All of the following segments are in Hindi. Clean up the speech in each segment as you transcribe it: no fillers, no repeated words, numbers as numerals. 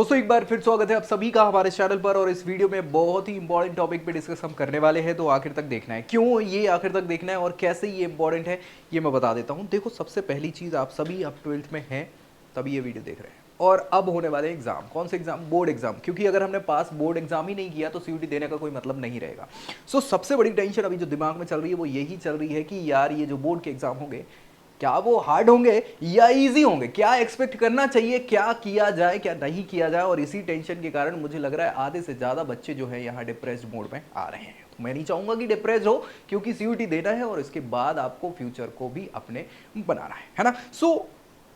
दोस्तों एक बार फिर स्वागत है आप सभी का हमारे चैनल पर। और इस वीडियो में बहुत ही इंपॉर्टेंट टॉपिक पे डिस्कस हम करने वाले हैं, तो आखिर तक देखना है। क्यों ये आखिर तक देखना है और कैसे ये इंपॉर्टेंट है ये मैं बता देता हूँ। देखो, सबसे पहली चीज़, आप सभी अब 12th में हैं तभी ये वीडियो देख रहे हैं, और अब होने वाले एग्जाम। कौन से एग्जाम? Board exam. क्योंकि अगर हमने पास बोर्ड एग्जाम ही नहीं किया तो सीयूटी देने का कोई मतलब नहीं रहेगा। सबसे बड़ी टेंशन अभी जो दिमाग में चल रही है वो यही चल रही है कि यार ये जो बोर्ड के एग्जाम होंगे, क्या वो हार्ड होंगे या इजी होंगे, क्या एक्सपेक्ट करना चाहिए, क्या किया जाए क्या नहीं किया जाए। और इसी टेंशन के कारण मुझे लग रहा है आधे से ज्यादा बच्चे जो है यहाँ डिप्रेस्ड मोड में आ रहे हैं। तो मैं नहीं चाहूंगा कि डिप्रेस्ड हो, क्योंकि सीयूटी देना है और इसके बाद आपको फ्यूचर को भी अपने बनाना है ना।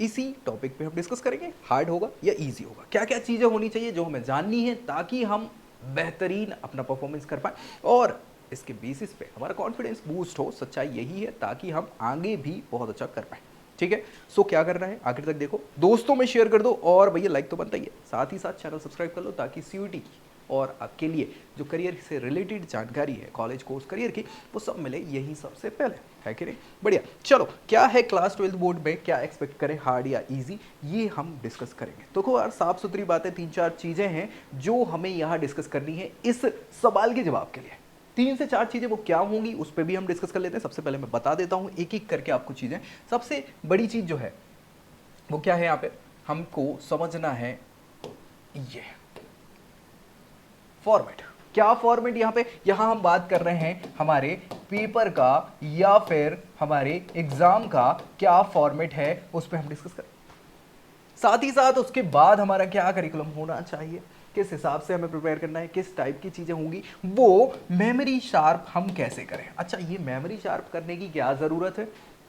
इसी टॉपिक पे हम डिस्कस करेंगे, हार्ड होगा या इजी होगा, क्या क्या चीजें होनी चाहिए जो हमें जाननी है ताकि हम बेहतरीन अपना परफॉर्मेंस कर पाए और इसके बेसिस पे हमारा कॉन्फिडेंस बूस्ट हो। सच्चाई यही है, ताकि हम आगे भी बहुत अच्छा कर पाए। ठीक है, क्या करना है आखिर तक देखो, दोस्तों में शेयर कर दो, और भैया लाइक तो बनता ही है, साथ ही साथ चैनल सब्सक्राइब कर लो ताकि सीयूटी की और आपके लिए जो करियर से रिलेटेड जानकारी है, कॉलेज कोर्स करियर की, वो सब मिले यही सबसे पहले, है कि नहीं? बढ़िया। चलो, क्या है क्लास 12 बोर्ड में, क्या एक्सपेक्ट करें, हार्ड या इजी, ये हम डिस्कस करेंगे। तो यार साफ सुथरी बातें, 3-4 चीजें हैं जो हमें यहाँ डिस्कस करनी है इस सवाल के जवाब के लिए। 3 से 4 चीजें वो क्या होंगी उस पर भी हम डिस्कस कर लेते हैं। सबसे पहले मैं बता देता हूं एक एक करके आपको चीजें। सबसे बड़ी चीज जो है वो क्या है, यहाँ पे हमको समझना है ये फॉर्मेट। क्या फॉर्मेट? यहां हम बात कर रहे हैं हमारे पेपर का या फिर हमारे एग्जाम का क्या फॉर्मेट है, उस पर हम डिस्कस करें। साथ ही साथ उसके बाद हमारा क्या करिकुलम होना चाहिए, किस हिसाब से हमें प्रिपेयर करना है, किस टाइप की चीजें होंगी, वो मेमोरी शार्प हम कैसे करें। अच्छा, ये मेमोरी शार्प करने की क्या जरूरत है,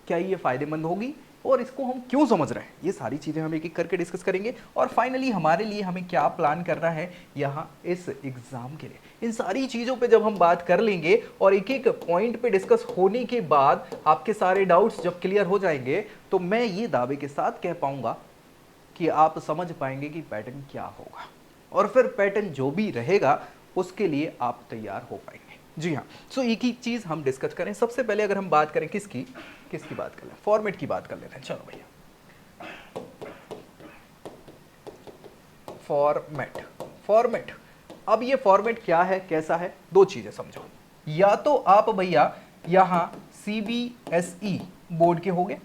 क्या ये फायदेमंद होगी और इसको हम क्यों समझ रहे हैं, ये सारी चीजें हम एक एक करके डिस्कस करेंगे। और फाइनली हमारे लिए हमें क्या प्लान करना है यहाँ इस एग्जाम के लिए। इन सारी चीजों पे जब हम बात कर लेंगे और एक एक पॉइंट पे डिस्कस होने के बाद आपके सारे डाउट्स जब क्लियर हो जाएंगे, तो मैं ये दावे के साथ कह पाऊंगा कि आप समझ पाएंगे कि पैटर्न क्या होगा, और फिर पैटर्न जो भी रहेगा उसके लिए आप तैयार हो पाएंगे। जी हाँ। एक ही चीज हम डिस्कस करें। सबसे पहले अगर हम बात करें किसकी किसकी बात कर लें, फॉर्मेट की बात कर लेते हैं। चलो भैया, फॉर्मेट। फॉर्मेट, अब ये फॉर्मेट क्या है, कैसा है, दो चीजें समझो। या तो आप भैया यहां सीबीएसई बोर्ड के होगे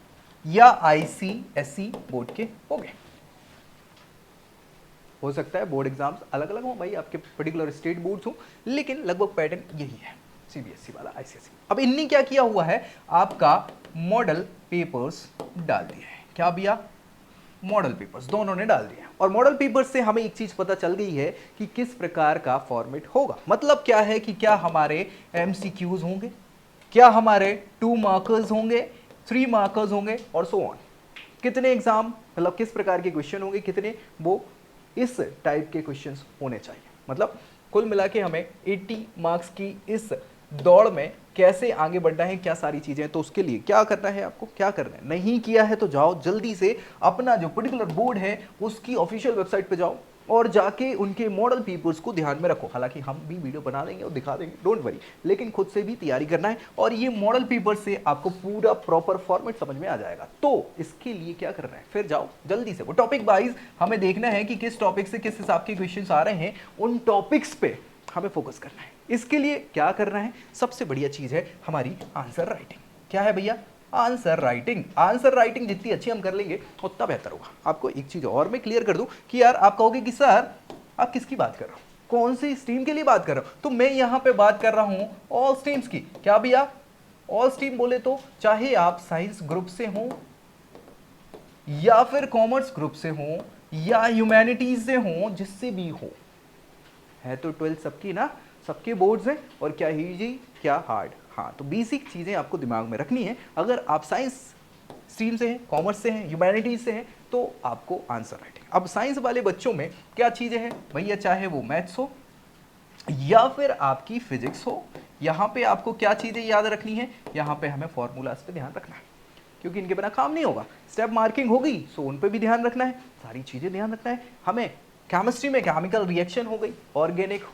या आईसीएसई बोर्ड के होगे। हो सकता है बोर्ड एग्जाम्स अलग अलग हों भाई, आपके पर्टिकुलर स्टेट बोर्ड्स हों, लेकिन लगभग पैटर्न यही है, सीबीएसई वाला, आईसीएसई। अब इनने क्या किया हुआ है, आपका मॉडल पेपर्स डाल दिया है। क्या भैया? मॉडल पेपर्स दोनों ने डाल दिया। और मॉडल पेपर्स से हमें एक चीज पता चल गई है कि किस प्रकार का फॉर्मेट होगा। मतलब क्या है कि क्या हमारे एमसीक्यूज होंगे, क्या हमारे 2 मार्कर्स होंगे, 3 मार्कर्स होंगे, और सो ऑन। कितने एग्जाम, मतलब किस प्रकार के क्वेश्चन होंगे, कितने, वो इस टाइप के क्वेश्चंस होने चाहिए। मतलब कुल मिला के हमें 80 मार्क्स की इस दौड़ में कैसे आगे बढ़ना है, क्या सारी चीजें। तो उसके लिए क्या करना है, आपको क्या करना है, नहीं किया है तो जाओ जल्दी से अपना जो पर्टिकुलर बोर्ड है उसकी ऑफिशियल वेबसाइट पे जाओ और जाके उनके मॉडल पेपर्स को ध्यान में रखो। हालांकि हम भी वीडियो बना देंगे और दिखा देंगे, डोंट वरी, लेकिन खुद से भी तैयारी करना है। और ये मॉडल पेपर से आपको पूरा प्रॉपर फॉर्मेट समझ में आ जाएगा। तो इसके लिए क्या करना है, फिर जाओ जल्दी से वो टॉपिक वाइज हमें देखना है कि किस टॉपिक से किस हिसाब के क्वेश्चन आ रहे हैं, उन टॉपिक्स पे हमें फोकस करना है। इसके लिए क्या करना है, सबसे बढ़िया चीज है हमारी आंसर राइटिंग। क्या है भैया? Answer writing. आंसर राइटिंग जितनी अच्छी हम कर लेंगे उतना बेहतर होगा। आपको एक चीज और मैं क्लियर कर दूं कि यार आप कहोगे कि सर आप किसकी बात कर रहे हो, कौन सी स्ट्रीम के लिए बात कर रहे हो, तो मैं यहां पे बात कर रहा हूं ऑल स्ट्रीम्स की। क्या भैया? ऑल स्ट्रीम बोले तो चाहे आप साइंस ग्रुप से हो या फिर कॉमर्स ग्रुप से हो या ह्यूमैनिटीज से हो, जिससे भी हो, है तो 12 सबकी ना, सबके बोर्ड्स हैं। और क्या इजी क्या हार्ड, हाँ, तो बेसिक चीजें आपको दिमाग में रखनी है। अगर आप साइंस स्ट्रीम से हैं, कॉमर्स से हैं, ह्यूमैनिटीज से हैं, तो आपको आंसर राइटिंग। अब साइंस वाले बच्चों में क्या चीजें हैं भैया, चाहे वो मैथ्स हो या फिर आपकी फिजिक्स हो, यहाँ पे आपको क्या चीजें याद रखनी है, यहाँ पे हमें फॉर्मूलाज पे ध्यान रखना है, क्योंकि इनके बिना काम नहीं होगा। स्टेप मार्किंग होगी सो उन पे भी ध्यान रखना है, सारी चीजें ध्यान रखना है हमें। केमिस्ट्री में केमिकल रिएक्शन हो गई, ऑर्गेनिक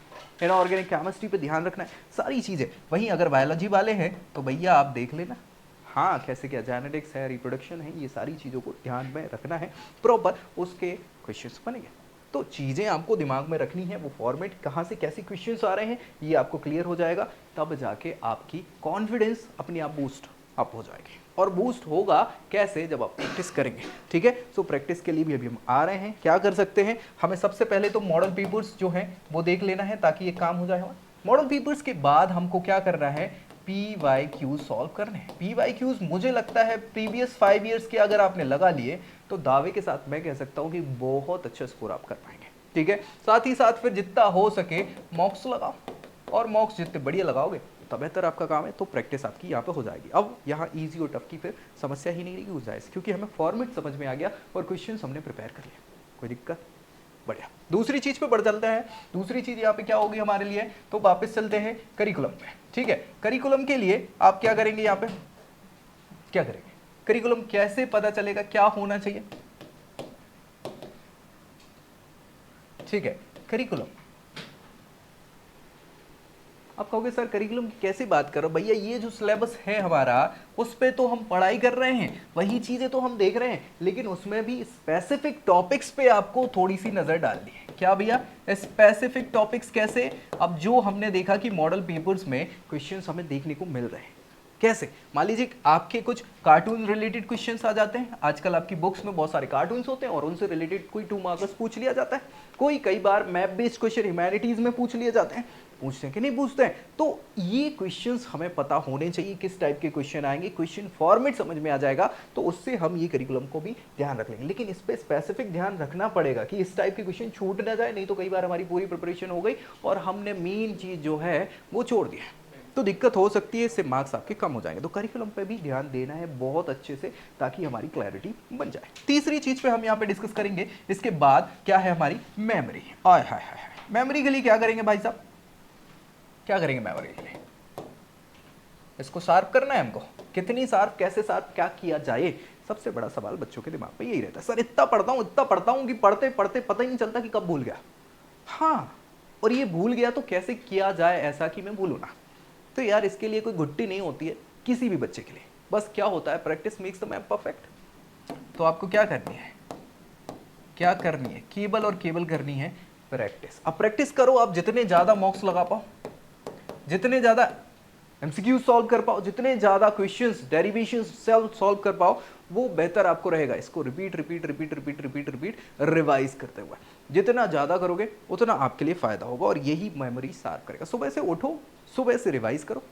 इनऑर्गेनिक केमिस्ट्री पे ध्यान रखना है, सारी चीजें। वहीं अगर बायोलॉजी वाले हैं तो भैया आप देख लेना, हाँ, कैसे क्या जेनेटिक्स है, रिप्रोडक्शन है, ये सारी चीज़ों को ध्यान में रखना है, प्रॉपर उसके क्वेश्चंस बनेंगे। तो चीज़ें आपको दिमाग में रखनी है, वो फॉर्मेट कहाँ से कैसे क्वेश्चंस आ रहे हैं ये आपको क्लियर हो जाएगा, तब जाके आपकी कॉन्फिडेंस अपने आप बूस्ट अप हो जाएगी। और बूस्ट होगा कैसे, जब आप प्रैक्टिस करेंगे। ठीक है, सो प्रैक्टिस के लिए भी अभी हम आ रहे हैं। क्या कर सकते हैं, हमें सबसे पहले तो मॉडल पेपर्स जो हैं वो देख लेना है ताकि ये काम हो जाए हमारा। मॉडल पेपर्स के बाद हमको क्या करना है, PYQ सॉल्व करने हैं। PYQs मुझे लगता है प्रीवियस 5 ईयर्स के अगर आपने लगा लिए तो दावे के साथ मैं कह सकता हूँ कि बहुत अच्छा स्कोर आप कर पाएंगे। ठीक है, साथ ही साथ फिर जितना हो सके मॉक्स लगाओ, और मॉक्स जितने बढ़िया लगाओगे तो बेहतर आपका काम है, तो प्रैक्टिस आपकी यहाँ पे हो जाएगी। अब यहाँ इजी और टफ की फिर समस्या ही नहीं रहेगी जाए, क्योंकि हमें फॉर्मेट समझ में आ गया और क्वेश्चन हमने प्रिपेयर कर लिया। कोई दिक्कत, बढ़िया। दूसरी चीज पे बढ़ चलते हैं। दूसरी चीज यहाँ पे क्या होगी हमारे लिए, तो वापस चलते हैं करिकुलम पे। ठीक है, करिकुलम के लिए आप क्या करेंगे, यहाँ पे क्या करेंगे, करिकुलम कैसे पता चलेगा क्या होना चाहिए। ठीक है, करिकुलम आप कहोगे सर करिकुलम की कैसे बात करो, भैया ये जो सिलेबस है हमारा उस पे तो हम पढ़ाई कर रहे हैं, वही चीजें तो हम देख रहे हैं, लेकिन उसमें भी स्पेसिफिक टॉपिक्स पे आपको थोड़ी सी नजर डालनी है। क्या भैया, स्पेसिफिक टॉपिक्स कैसे, अब जो हमने देखा कि मॉडल पेपर्स में क्वेश्चंस हमें देखने को मिल रहे हैं, कैसे, मान लीजिए आपके कुछ कार्टून रिलेटेड क्वेश्चंस आ जाते हैं। आजकल आपकी बुक्स में बहुत सारे कार्टून्स होते हैं और उनसे रिलेटेड कोई 2 मार्कर्स पूछ लिया जाता है, कोई कई बार मैप बेस्ड क्वेश्चन ह्यूमैनिटीज में पूछ लिए जाते हैं, पूछते हैं कि नहीं पूछते हैं। तो ये क्वेश्चंस हमें पता होने चाहिए किस टाइप के क्वेश्चन आएंगे, क्वेश्चन फॉर्मेट समझ में आ जाएगा, तो उससे हम ये करिकुलम को भी ध्यान रख लेंगे। लेकिन इस पे स्पेसिफिक ध्यान रखना पड़ेगा कि इस टाइप के क्वेश्चन छूट ना जाए, नहीं तो कई बार हमारी पूरी प्रिपरेशन हो गई और हमने मेन चीज जो है वो छोड़ दिया, तो दिक्कत हो सकती है, इससे मार्क्स आपके कम हो जाएंगे। तो करिकुलम पे भी ध्यान देना है बहुत अच्छे से, ताकि हमारी क्लैरिटी बन जाए। तीसरी चीज पे हम यहाँ पे डिस्कस करेंगे, इसके बाद क्या है हमारी मेमोरी। आय हाय हाय, मेमोरी के लिए क्या करेंगे भाई साहब, क्या करेंगे मेमोरी के लिए, इसको शार्प करना है हमको, कितनी शार्प, कैसे शार्प, क्या किया जाए, सबसे बड़ा सवाल बच्चों के दिमाग में यही रहता है। सर इतना पढ़ता हूं कि पढ़ते पढ़ते पता ही नहीं चलता कि कब भूल गया। हाँ, और ये भूल गया तो कैसे किया जाए ऐसा कि मैं भूलूं ना। तो यार इसके लिए कोई गुट्टी नहीं होती है किसी भी बच्चे के लिए, बस क्या होता है, practice makes the man perfect. तो आपको क्या करनी है, क्या करनी है, केवल और केवल करनी है प्रैक्टिस। अब प्रैक्टिस करो, आप जितने ज्यादा मॉक्स लगा पाओ, जितने ज्यादा एमसीक्यू सॉल्व कर पाओ, जितने ज्यादा क्वेश्चंस डेरिवेशंस सॉल्व कर पाओ, वो बेहतर आपको रहेगा। इसको repeat repeat repeat repeat repeat repeat revise करते हुए जितना ज्यादा करोगे उतना आपके लिए फायदा होगा, और यही मेमोरी शार्प करेगा। सुबह से उठो, सुबह से रिवाइज करो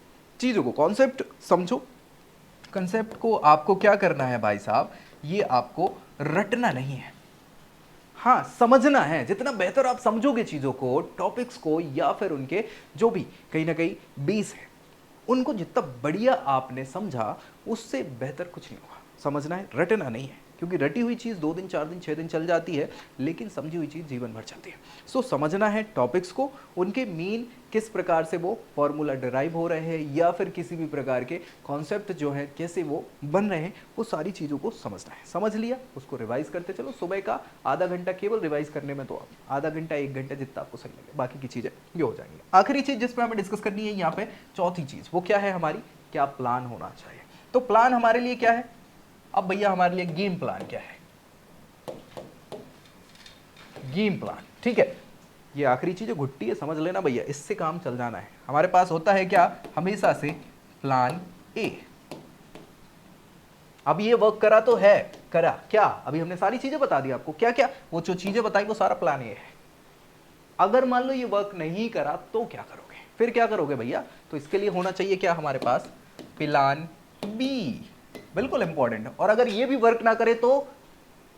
चीजों को, कॉन्सेप्ट समझो। कंसेप्ट को आपको क्या करना है भाई साहब, ये आपको रटना नहीं है, हाँ समझना है। जितना बेहतर आप समझोगे चीजों को, टॉपिक्स को, या फिर उनके जो भी कहीं ना कहीं बेस है, उनको जितना बढ़िया आपने समझा उससे बेहतर कुछ नहीं होगा। समझना है, रटना नहीं है, क्योंकि रटी हुई चीज़ 2 दिन 4 दिन 6 दिन चल जाती है, लेकिन समझी हुई चीज़ जीवन भर चलती है। सो समझना है टॉपिक्स को, उनके मीन किस प्रकार से वो फॉर्मूला डिराइव हो रहे हैं, या फिर किसी भी प्रकार के कॉन्सेप्ट जो है कैसे वो बन रहे हैं, वो सारी चीज़ों को समझना है। समझ लिया, उसको रिवाइज करते चलो। सुबह का आधा घंटा केवल रिवाइज करने में, तो आधा घंटा 1 घंटा जितना आपको सही लगे, बाकी की चीज़ें ये हो जाएंगी। आखिरी चीज़ जिस पर हमें डिस्कस करनी है यहाँ पे, चौथी चीज़, वो क्या है हमारी, क्या प्लान होना चाहिए। तो प्लान हमारे लिए क्या है, अब भैया हमारे लिए गेम प्लान क्या है, गेम प्लान। ठीक है, ये आखिरी चीज है, घुट्टी है, समझ लेना भैया, इससे काम चल जाना है। हमारे पास होता है क्या, हमेशा से प्लान ए। अब ये वर्क करा तो है, करा क्या, अभी हमने सारी चीजें बता दी आपको, क्या क्या वो जो चीजें बताई वो सारा प्लान ए है। अगर मान लो ये वर्क नहीं करा तो क्या करोगे, फिर क्या करोगे भैया, तो इसके लिए होना चाहिए क्या हमारे पास, प्लान बी, बिल्कुल इंपॉर्टेंट है। और अगर ये भी वर्क ना करे तो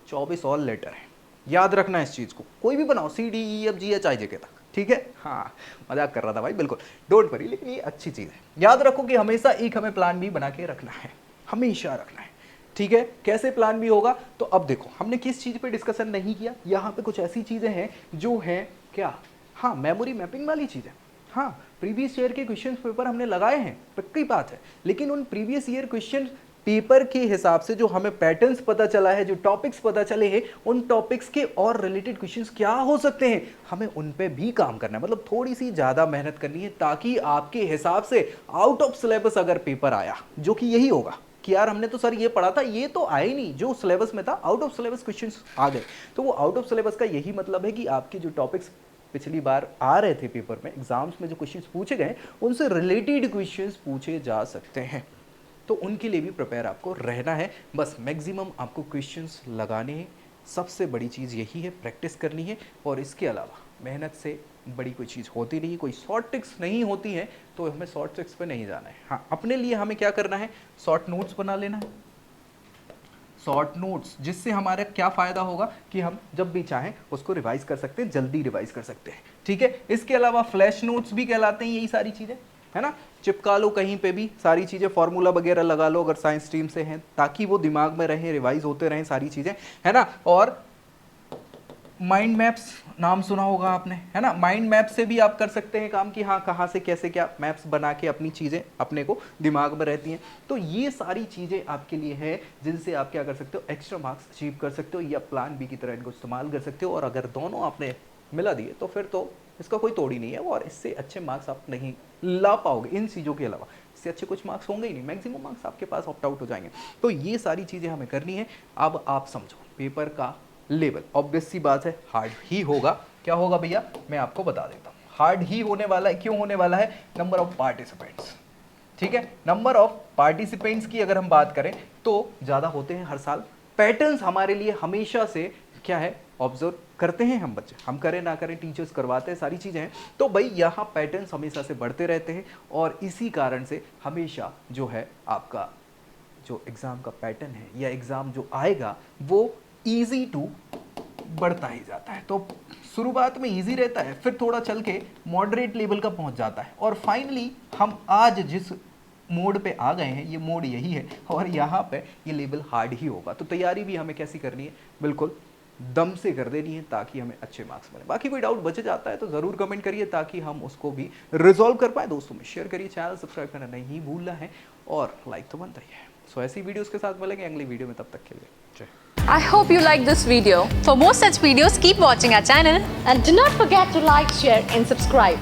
24 और लेटर है, याद रखना इस चीज को, कोई भी बनाओ, CDEFGHIJ तक, ठीक है। हाँ मजाक कर रहा था भाई, बिल्कुल डोंट वरी, लेकिन ये अच्छी चीज है। याद रखो कि हमेशा एक हमें प्लान बी बना के रखना है, हमेशा रखना है, ठीक है। कैसे प्लान बी होगा, तो अब देखो हमने किस चीज पे डिस्कशन नहीं किया, यहाँ पे कुछ ऐसी चीजें हैं जो हैं क्या, हाँ मेमोरी मैपिंग वाली चीज है। हाँ प्रीवियस ईयर के क्वेश्चन पेपर हमने लगाए हैं, पक्की बात है, लेकिन उन प्रीवियस ईयर क्वेश्चन पेपर के हिसाब से जो हमें पैटर्न्स पता चला है, जो टॉपिक्स पता चले हैं, उन टॉपिक्स के और रिलेटेड क्वेश्चंस क्या हो सकते हैं, हमें उन पे भी काम करना है। मतलब थोड़ी सी ज़्यादा मेहनत करनी है, ताकि आपके हिसाब से आउट ऑफ सिलेबस अगर पेपर आया, जो कि यही होगा, कि यार हमने तो सर ये पढ़ा था, ये तो आया ही नहीं, जो सिलेबस में था आउट ऑफ सिलेबस क्वेश्चंस आ गए। तो वो आउट ऑफ सिलेबस का यही मतलब है कि आपके जो टॉपिक्स पिछली बार आ रहे थे पेपर में, एग्जाम्स में जो क्वेश्चंस पूछे गए उनसे रिलेटेड क्वेश्चंस पूछे जा सकते हैं। तो उनके लिए भी प्रिपेयर आपको रहना है। बस मैक्सिमम आपको क्वेश्चंस लगाने हैं, सबसे बड़ी चीज़ यही है, प्रैक्टिस करनी है। और इसके अलावा मेहनत से बड़ी कोई चीज़ होती नहीं, कोई शॉर्ट ट्रिक्स नहीं होती है, तो हमें शॉर्ट ट्रिक्स पे नहीं जाना है। हाँ, अपने लिए हमें क्या करना है, शॉर्ट नोट्स बना लेना है, शॉर्ट नोट्स, जिससे हमारा क्या फ़ायदा होगा कि हम जब भी चाहें उसको रिवाइज कर सकते हैं, जल्दी रिवाइज कर सकते हैं। ठीक है, इसके अलावा फ्लैश नोट्स भी कहलाते हैं यही सारी चीज़ें, है ना। चिपका लो कहीं पे भी सारी चीज़ें, फॉर्मूला वगैरह लगा लो अगर साइंस स्ट्रीम से हैं, ताकि वो दिमाग में रहें, रिवाइज होते रहें सारी चीज़ें, है ना। और माइंड मैप्स नाम सुना होगा आपने, है ना। माइंड मैप से भी आप कर सकते हैं काम कि हाँ कहाँ से कैसे क्या मैप्स बना के अपनी चीज़ें अपने को दिमाग में रहती हैं। तो ये सारी चीज़ें आपके लिए है जिनसे आप क्या कर सकते हो, एक्स्ट्रा मार्क्स अचीव कर सकते हो, या प्लान बी की तरह इनको इस्तेमाल कर सकते हो। और अगर दोनों आपने मिला दिए तो फिर तो इसका कोई तोड़ ही नहीं है, और इससे अच्छे मार्क्स आप नहीं ला पाओगे। इन चीज़ों के अलावा इससे अच्छे कुछ मार्क्स होंगे ही नहीं, मैक्सिमम मार्क्स आपके पास ऑप्ट आउट हो जाएंगे। तो ये सारी चीज़ें हमें करनी है। अब आप समझो पेपर का लेवल ऑब्वियस सी बात है हार्ड ही होगा। क्या होगा भैया, मैं आपको बता देता हूँ, हार्ड ही होने वाला है। क्यों होने वाला है, नंबर ऑफ पार्टिसिपेंट्स। ठीक है, नंबर ऑफ पार्टिसिपेंट्स की अगर हम बात करें तो ज़्यादा होते हैं हर साल। पैटर्न्स हमारे लिए हमेशा से क्या है, ऑब्जर्व करते हैं हम बच्चे, हम करें ना करें टीचर्स करवाते हैं, सारी चीज़ें हैं। तो भाई यहाँ पैटर्न्स हमेशा से बढ़ते रहते हैं, और इसी कारण से हमेशा जो है आपका जो एग्ज़ाम का पैटर्न है या एग्ज़ाम जो आएगा वो ईजी टू बढ़ता ही जाता है। तो शुरुआत में इजी रहता है, फिर थोड़ा चल के मॉडरेट लेवल का पहुंच जाता है, और फाइनली हम आज जिस मोड पे आ गए हैं ये मोड यही है, और यहाँ पे ये लेवल हार्ड ही होगा। तो तैयारी भी हमें कैसी करनी है, बिल्कुल दम से कर देनी है, ताकि हमें अच्छे मार्क्स मिले। बाकी कोई डाउट बच जाता है तो ज़रूर कमेंट करिए, ताकि हम उसको भी रिजॉल्व कर पाए। दोस्तों में शेयर करिए, चैनल सब्सक्राइब करना नहीं भूलना है, और लाइक तो बनता ही है। सो ऐसी वीडियोज़ के साथ मिलेंगे अगली वीडियो में, तब तक के लिए जय। I hope you like this video. For more such videos, keep watching our channel. And do not forget to like, share and subscribe.